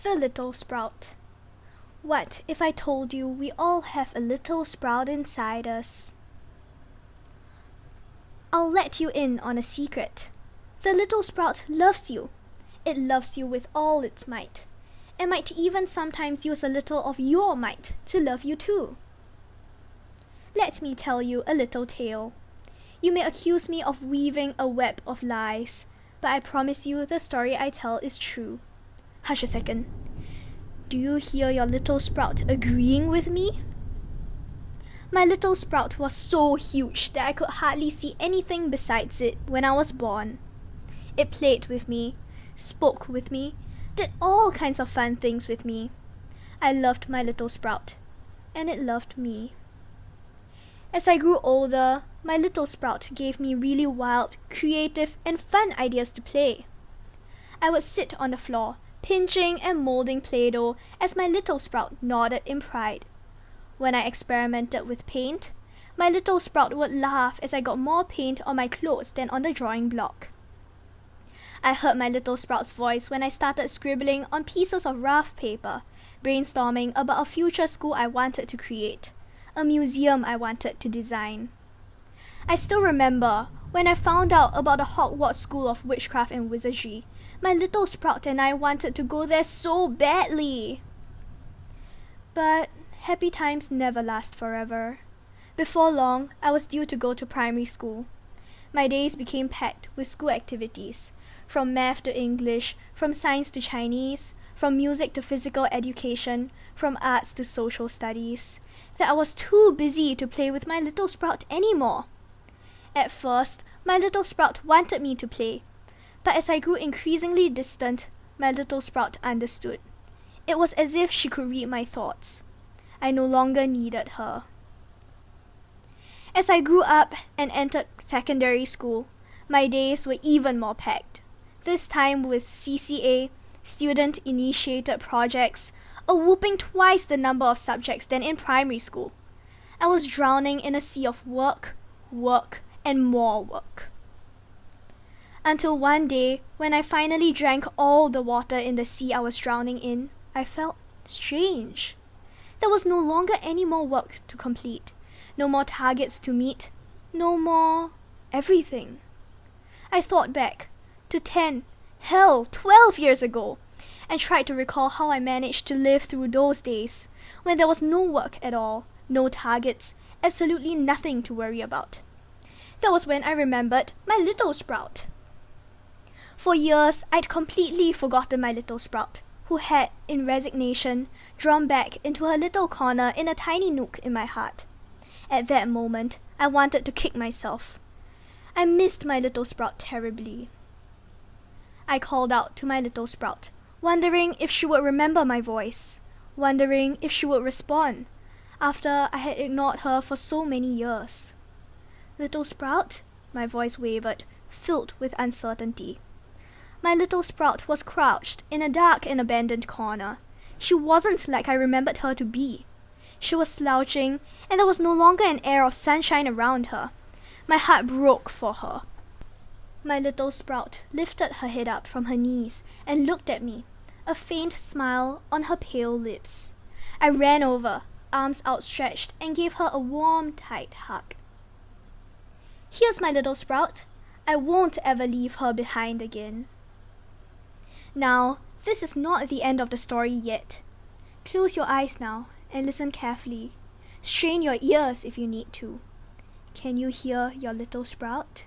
The little sprout. What if I told you we all have a little sprout inside us? I'll let you in on a secret. The little sprout loves you. It loves you with all its might. It might even sometimes use a little of your might to love you too. Let me tell you a little tale. You may accuse me of weaving a web of lies, but I promise you the story I tell is true. Hush a second. Do you hear your little sprout agreeing with me? My little sprout was so huge that I could hardly see anything besides it when I was born. It played with me, spoke with me, did all kinds of fun things with me. I loved my little sprout, and it loved me. As I grew older, my little sprout gave me really wild, creative, and fun ideas to play. I would sit on the floor, pinching and molding Play-Doh as my little sprout nodded in pride. When I experimented with paint, my little sprout would laugh as I got more paint on my clothes than on the drawing block. I heard my little sprout's voice when I started scribbling on pieces of rough paper, brainstorming about a future school I wanted to create, a museum I wanted to design. I still remember when I found out about the Hogwarts School of Witchcraft and Wizardry. My little sprout and I wanted to go there so badly. But happy times never last forever. Before long, I was due to go to primary school. My days became packed with school activities, from math to English, from science to Chinese, from music to physical education, from arts to social studies, that I was too busy to play with my little sprout anymore. At first, my little sprout wanted me to play, but as I grew increasingly distant, my little sprout understood. It was as if she could read my thoughts. I no longer needed her. As I grew up and entered secondary school, my days were even more packed. This time with CCA, student-initiated projects, a whooping twice the number of subjects than in primary school. I was drowning in a sea of work, and more work. Until one day, when I finally drank all the water in the sea I was drowning in, I felt strange. There was no longer any more work to complete, no more targets to meet, no more everything. I thought back to 12 years ago, and tried to recall how I managed to live through those days, when there was no work at all, no targets, absolutely nothing to worry about. That was when I remembered my little sprout. For years, I'd completely forgotten my little sprout, who had, in resignation, drawn back into her little corner in a tiny nook in my heart. At that moment, I wanted to kick myself. I missed my little sprout terribly. I called out to my little sprout, wondering if she would remember my voice, wondering if she would respond, after I had ignored her for so many years. Little sprout? My voice wavered, filled with uncertainty. My little sprout was crouched in a dark and abandoned corner. She wasn't like I remembered her to be. She was slouching, and there was no longer an air of sunshine around her. My heart broke for her. My little sprout lifted her head up from her knees and looked at me, a faint smile on her pale lips. I ran over, arms outstretched, and gave her a warm, tight hug. Here's my little sprout. I won't ever leave her behind again. Now, this is not the end of the story yet. Close your eyes now and listen carefully. Strain your ears if you need to. Can you hear your little sprout?